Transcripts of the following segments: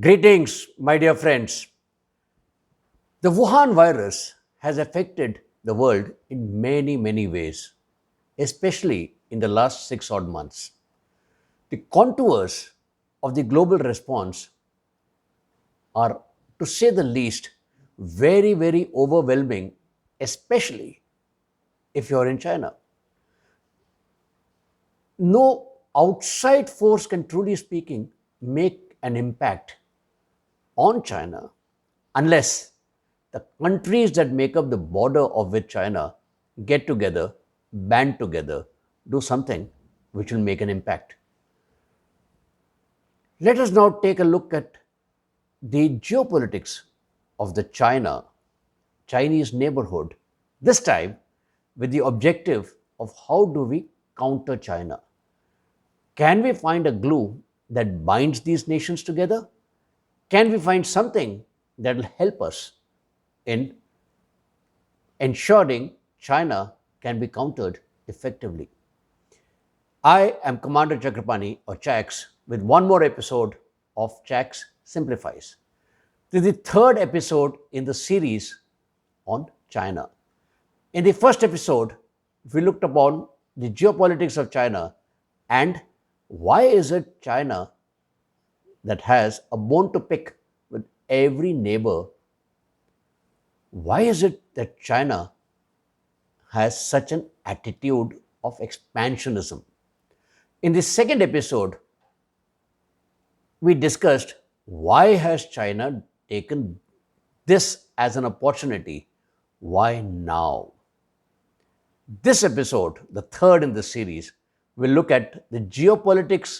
Greetings, my dear friends. The Wuhan virus has affected the world in many, many ways, especially in the last 6 odd months. The contours of the global response are, to say the least, very, very overwhelming, especially if you're in China. No outside force can truly speaking make an impact on China unless the countries that make up the border of with China get together, band together, do something which will make an impact. Let us now take a look at the geopolitics of the Chinese neighborhood, this time with the objective of how do we counter China. Can we find a glue that binds these nations together? Can we find something that will help us in ensuring China can be countered effectively? I am Commander Chakrapani or Chax with one more episode of Chax Simplifies. This is the third episode in the series on China. In the first episode, we looked upon the geopolitics of China and why is it China that has a bone to pick with every neighbor? Why is it that China has such an attitude of expansionism? In the second episode, we discussed why has China taken this as an opportunity? Why now? This episode, the third in the series, will look at the geopolitics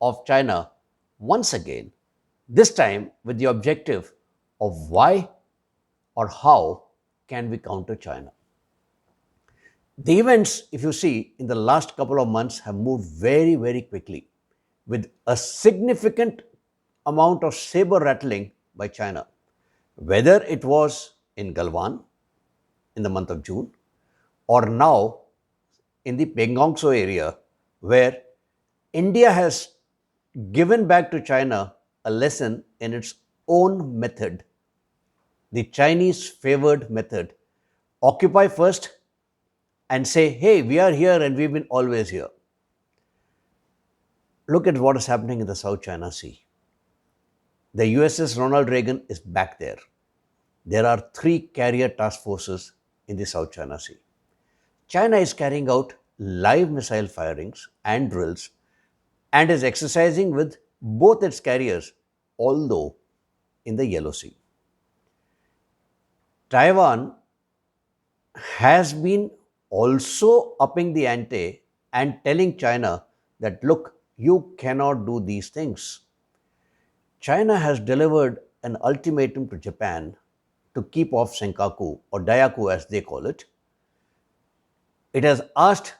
of China once again, this time with the objective of why or how can we counter China. The events, if you see, in the last couple of months have moved very, very quickly with a significant amount of saber rattling by China. Whether it was in Galwan in the month of June or now in the Pengongso area where India has given back to China a lesson in its own method, the Chinese favored method. Occupy first and say, hey, we are here and we've been always here. Look at what is happening in the South China Sea. The USS Ronald Reagan is back there. There are 3 carrier task forces in the South China Sea. China is carrying out live missile firings and drills and is exercising with both its carriers, although in the Yellow Sea. Taiwan has been also upping the ante and telling China that, look, you cannot do these things. China has delivered an ultimatum to Japan to keep off Senkaku or Dayaku as they call it. It has asked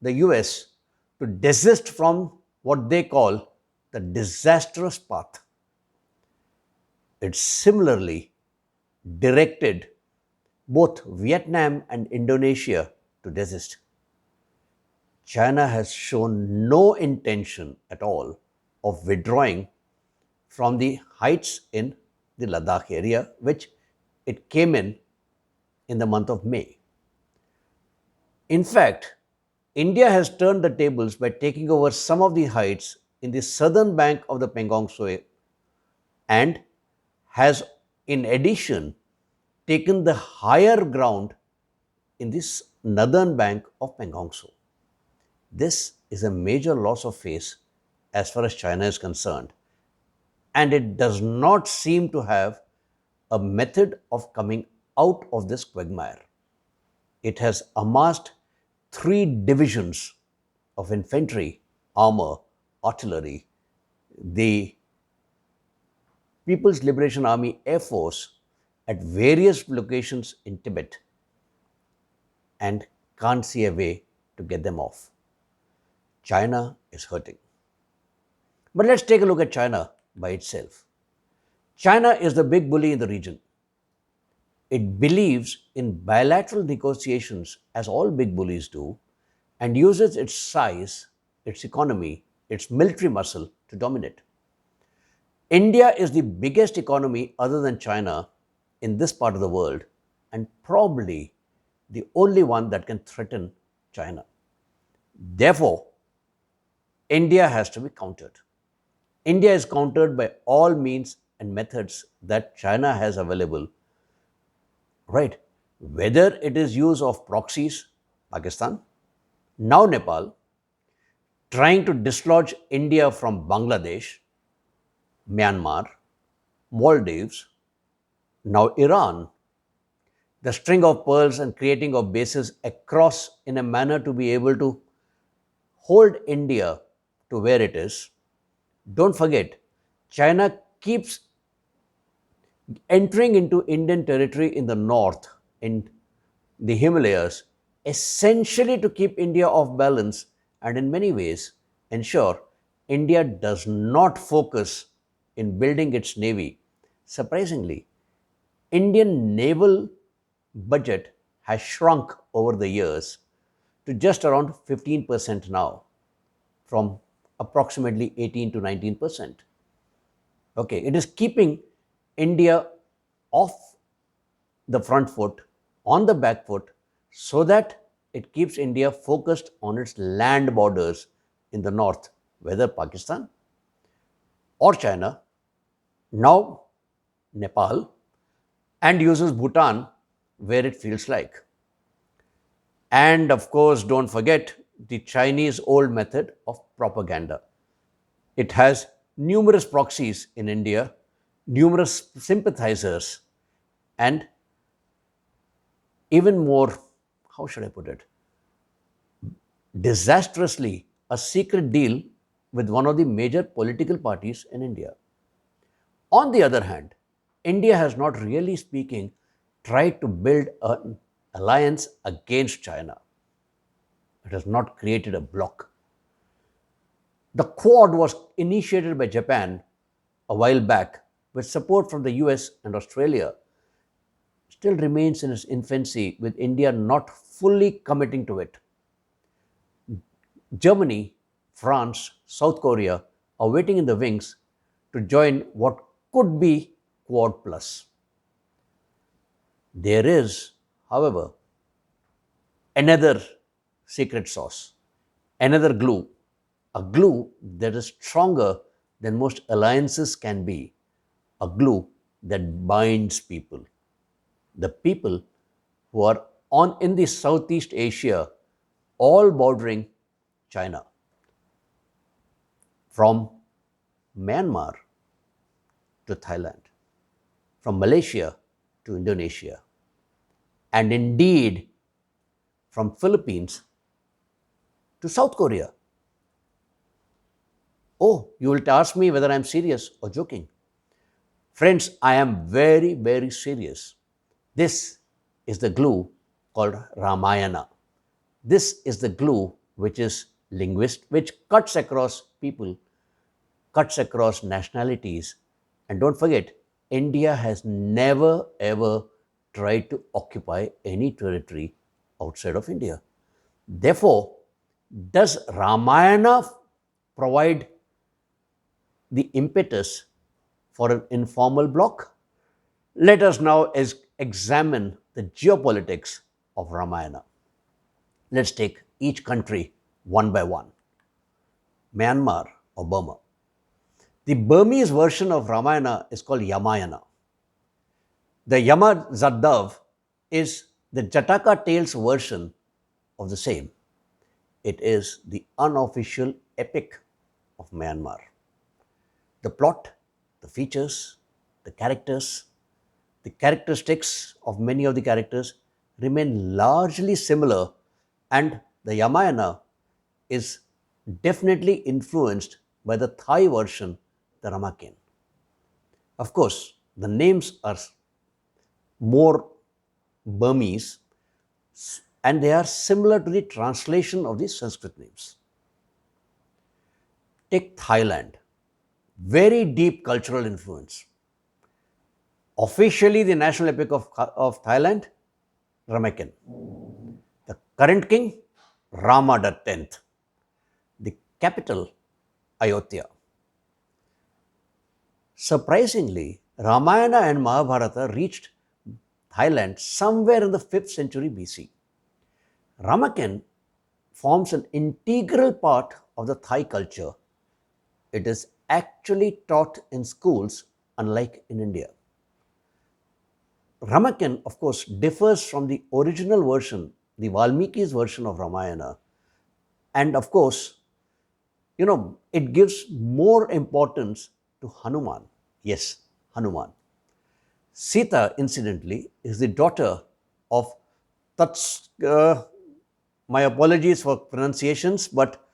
the US to desist from what they call the disastrous path. It similarly directed both Vietnam and Indonesia to desist. China has shown no intention at all of withdrawing from the heights in the Ladakh area, which it came in the month of May. In fact, India has turned the tables by taking over some of the heights in the southern bank of the Pengong Soe and has, in addition, taken the higher ground in this northern bank of Pengong So. This is a major loss of face as far as China is concerned, and it does not seem to have a method of coming out of this quagmire. It has amassed 3 divisions of infantry, armor, artillery, the People's Liberation Army Air Force at various locations in Tibet and can't see a way to get them off. China is hurting. But let's take a look at China by itself. China is the big bully in the region. It believes in bilateral negotiations, as all big bullies do, and uses its size, its economy, its military muscle to dominate. India is the biggest economy other than China in this part of the world and probably the only one that can threaten China. Therefore, India has to be countered. India is countered by all means and methods that China has available, right? Whether it is use of proxies, Pakistan, now Nepal, trying to dislodge India from Bangladesh, Myanmar, Maldives, now Iran, the string of pearls and creating of bases across in a manner to be able to hold India to where it is. Don't forget, China keeps entering into Indian territory in the north, in the Himalayas, essentially to keep India off balance and in many ways ensure India does not focus in building its navy. Surprisingly, Indian naval budget has shrunk over the years to just around 15% now, from approximately 18 to 19%. Okay, it is keeping India off the front foot, on the back foot, so that it keeps India focused on its land borders in the north, whether Pakistan or China, now Nepal, and uses Bhutan where it feels like. And of course, don't forget the Chinese old method of propaganda. It has numerous proxies in India, numerous sympathizers, and even more, how should I put it, disastrously, a secret deal with one of the major political parties in India. On the other hand, India has not really speaking tried to build an alliance against China. It has not created a bloc. The Quad was initiated by Japan a while back with support from the US and Australia, still remains in its infancy with India not fully committing to it. Germany, France, South Korea are waiting in the wings to join what could be Quad Plus. There is, however, another secret sauce, another glue, a glue that is stronger than most alliances can be, a glue that binds people. The people who are on in the Southeast Asia, all bordering China, from Myanmar to Thailand, from Malaysia to Indonesia, and indeed from Philippines to South Korea. Oh, you will ask me whether I'm serious or joking. Friends, I am very, very serious. This is the glue called Ramayana. This is the glue which is which cuts across people, cuts across nationalities. And don't forget, India has never ever tried to occupy any territory outside of India. Therefore, does Ramayana provide the impetus for an informal bloc? Let us now examine the geopolitics of Ramayana. Let's take each country one by one. Myanmar or Burma. The Burmese version of Ramayana is called Yamayana. The Yama Zaddav is the Jataka Tales version of the same. It is the unofficial epic of Myanmar. The plot, the features, the characters, the characteristics of many of the characters remain largely similar, and the Yamayana is definitely influenced by the Thai version, the Ramakin. Of course, the names are more Burmese and they are similar to the translation of the Sanskrit names. Take Thailand, very deep cultural influence. Officially, the national epic of Thailand, Ramakin. The current king, Rama the 10th. The capital, Ayodhya. Surprisingly, Ramayana and Mahabharata reached Thailand somewhere in the 5th century BC. Ramakan forms an integral part of the Thai culture. It is actually taught in schools, unlike in India. Ramakan, of course, differs from the original version, the Valmiki's version of Ramayana. And of course, it gives more importance to Hanuman. Yes, Hanuman. Sita, incidentally, is the daughter of Tats. My apologies for pronunciations, but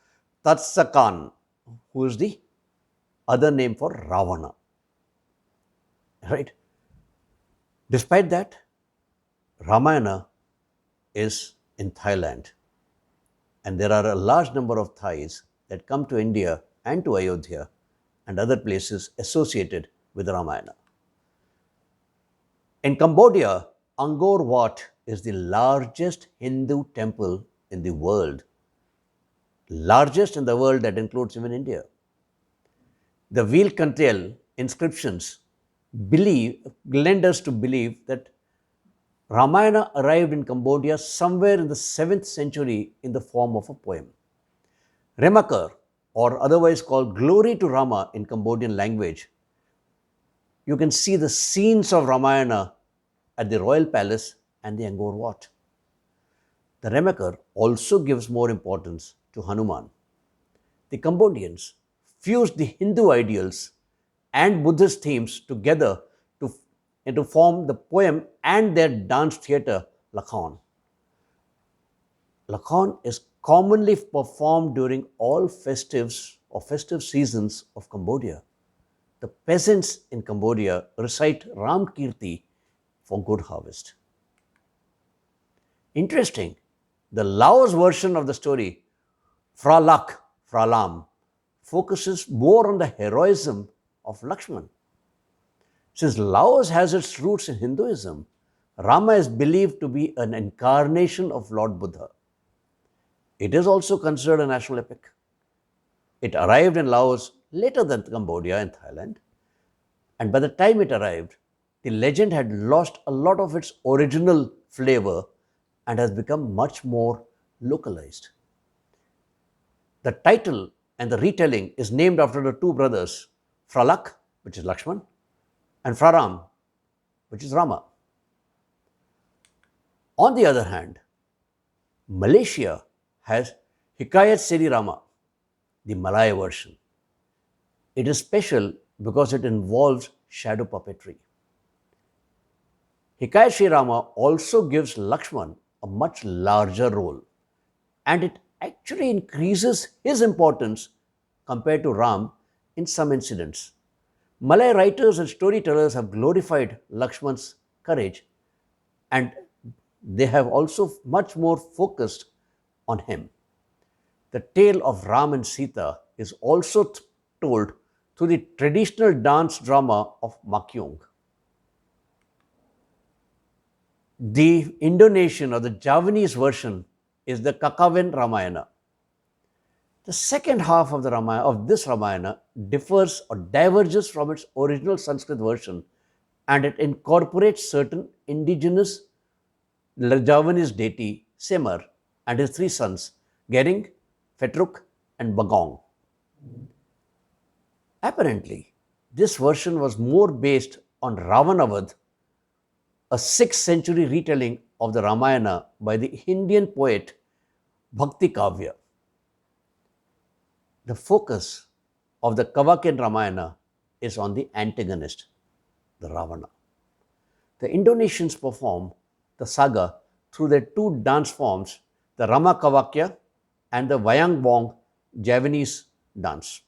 Tatsakan, who is the other name for Ravana. Right? Despite that, Ramayana is in Thailand, and there are a large number of Thais that come to India and to Ayodhya and other places associated with Ramayana. In Cambodia, Angkor Wat is the largest Hindu temple in the world, largest in the world that includes even India. The wheel contail inscriptions lend us to believe that Ramayana arrived in Cambodia somewhere in the 7th century in the form of a poem. Remakar, or otherwise called Glory to Rama in Cambodian language, you can see the scenes of Ramayana at the royal palace and the Angkor Wat. The Remakar also gives more importance to Hanuman. The Cambodians fused the Hindu ideals and Buddhist themes together to form the poem and their dance theatre, Lakhan. Lakhan is commonly performed during all festives or festive seasons of Cambodia. The peasants in Cambodia recite Ram Kirti for good harvest. Interesting, the Laos version of the story, Fralak, Fralam, focuses more on the heroism of Lakshman. Since Laos has its roots in Hinduism, Rama is believed to be an incarnation of Lord Buddha. It is also considered a national epic. It arrived in Laos later than Cambodia and Thailand, and by the time it arrived, the legend had lost a lot of its original flavor and has become much more localized. The title and the retelling is named after the two brothers, Fralak, which is Lakshman, and Fraram, which is Rama. On the other hand, Malaysia has Hikayat Seri Rama, the Malay version. It is special because it involves shadow puppetry. Hikayat Sri Rama also gives Lakshman a much larger role, and it actually increases his importance compared to Ram in some incidents. Malay writers and storytellers have glorified Lakshman's courage, and they have also much more focused on him. The tale of Ram and Sita is also told through the traditional dance drama of Makyong. The Indonesian or the Javanese version is the Kakawin Ramayana. The second half of this Ramayana differs or diverges from its original Sanskrit version, and it incorporates certain indigenous Javanese deity Semar and his three sons, Gering, Fetruk, and Bagong. Apparently, this version was more based on Ravanavad, a 6th century retelling of the Ramayana by the Indian poet Bhakti Kavya. The focus of the Kavakin Ramayana is on the antagonist, the Ravana. The Indonesians perform the saga through their two dance forms, the Rama Kavakya and the Wayang Bong Javanese dance.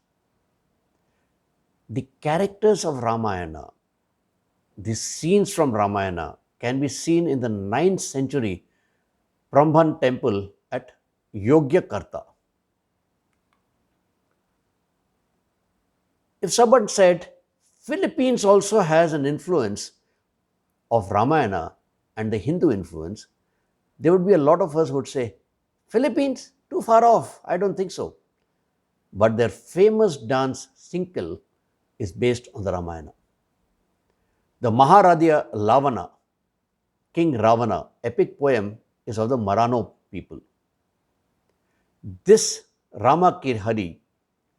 The characters of Ramayana, the scenes from Ramayana, can be seen in the 9th century Prambhan temple at Yogyakarta. If someone said Philippines also has an influence of Ramayana and the Hindu influence, there would be a lot of us who would say, Philippines, too far off, I don't think so. But their famous dance, Singkil, is based on the Ramayana. The Maharadya Lavana, King Ravana, epic poem is of the Marano people. This Rama Kirhari,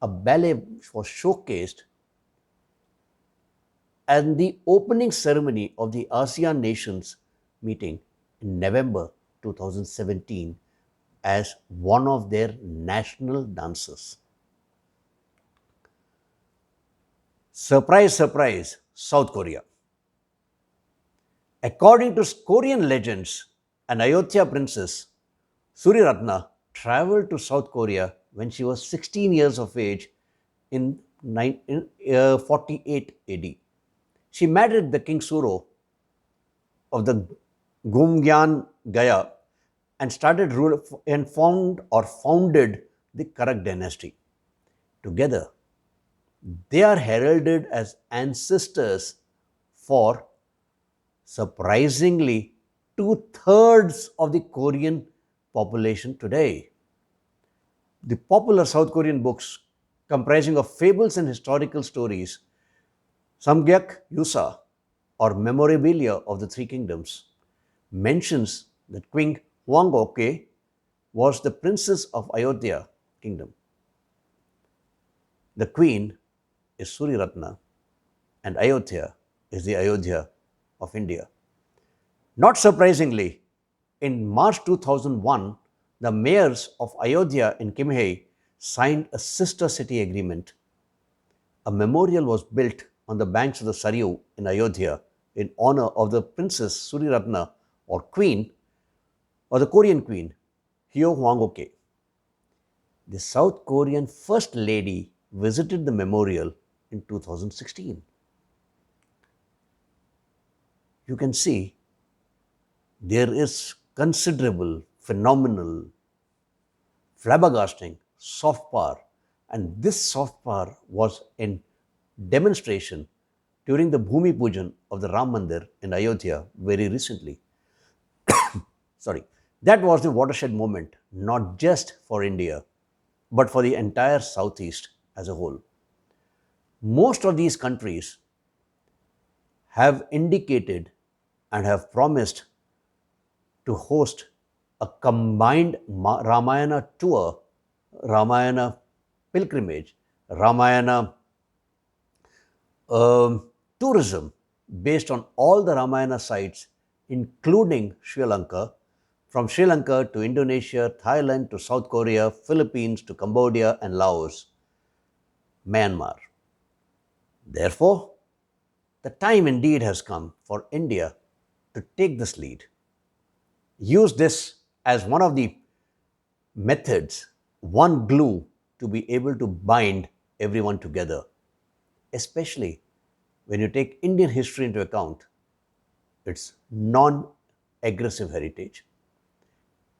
a ballet, was showcased at the opening ceremony of the ASEAN nations meeting in November 2017 as one of their national dances. Surprise, surprise, South Korea. According to Korean legends, an Ayodhya princess, Suriratna, traveled to South Korea when she was 16 years of age in 48 AD. She married the king Suro of the Gumgyan Gaya and started rule and founded the Karak dynasty. Together, they are heralded as ancestors for surprisingly two-thirds of the Korean population today. The popular South Korean books, comprising of fables and historical stories, Samgyak Yusa, or Memorabilia of the Three Kingdoms, mentions that Queen Hwangok was the princess of Ayodhya kingdom. The queen is Suriratna, and Ayodhya is the Ayodhya of India. Not surprisingly, in March 2001, the mayors of Ayodhya in Kimhei signed a sister city agreement. A memorial was built on the banks of the Saryu in Ayodhya in honor of the princess Suriratna, or queen, or the Korean queen, Hyo Hwangok. The South Korean First Lady visited the memorial in 2016. You can see there is considerable, phenomenal, flabbergasting soft power, and this soft power was in demonstration during the Bhumi Pujan of the Ram Mandir in Ayodhya very recently. Sorry, that was the watershed moment, not just for India, but for the entire Southeast as a whole. Most of these countries have indicated and have promised to host a combined Ramayana tour, Ramayana pilgrimage, Ramayana tourism based on all the Ramayana sites, including Sri Lanka, from Sri Lanka to Indonesia, Thailand to South Korea, Philippines to Cambodia and Laos, Myanmar. Therefore, the time indeed has come for India to take this lead. Use this as one of the methods, one glue to be able to bind everyone together, especially when you take Indian history into account, its non aggressive heritage.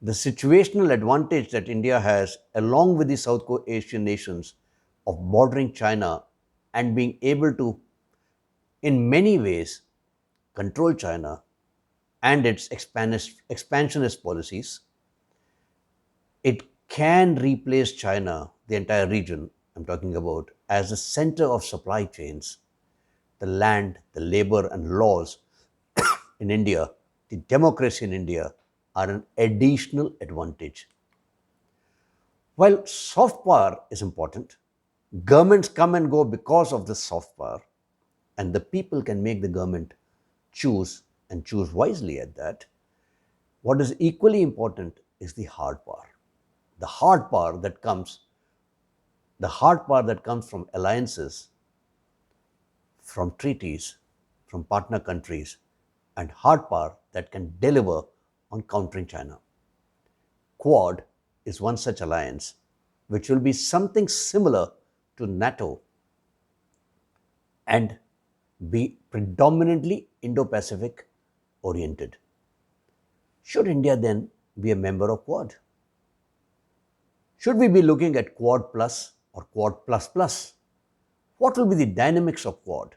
The situational advantage that India has, along with the South Asian nations, of bordering China and being able to, in many ways, control China and its expansionist policies, it can replace China, the entire region I'm talking about, as the center of supply chains. The land, the labor, and laws in India, the democracy in India, are an additional advantage. While soft power is important, governments come and go because of this soft power, and the people can make the government choose and choose wisely at that. What is equally important is the hard power. The hard power that comes, the hard power that comes from alliances, from treaties, from partner countries, and hard power that can deliver on countering China. Quad is one such alliance, which will be something similar to NATO and be predominantly Indo-Pacific oriented. Should India then be a member of Quad? Should we be looking at Quad Plus or Quad Plus Plus? What will be the dynamics of Quad?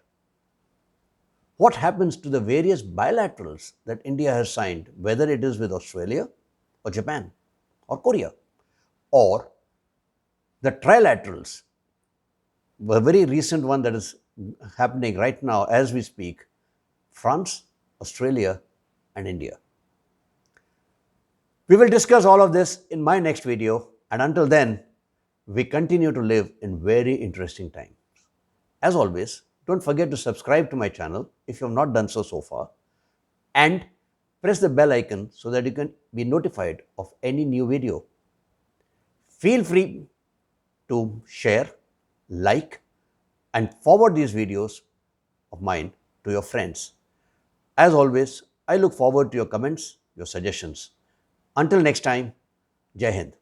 What happens to the various bilaterals that India has signed, whether it is with Australia or Japan or Korea, or the trilaterals, a very recent one that is happening right now as we speak: France, Australia, and India. We will discuss all of this in my next video, and until then, we continue to live in very interesting times. As always, don't forget to subscribe to my channel if you have not done so far, and press the bell icon so that you can be notified of any new video. Feel free to share, like, and forward these videos of mine to your friends. As always, I look forward to your comments, your suggestions. Until next time, Jai Hind.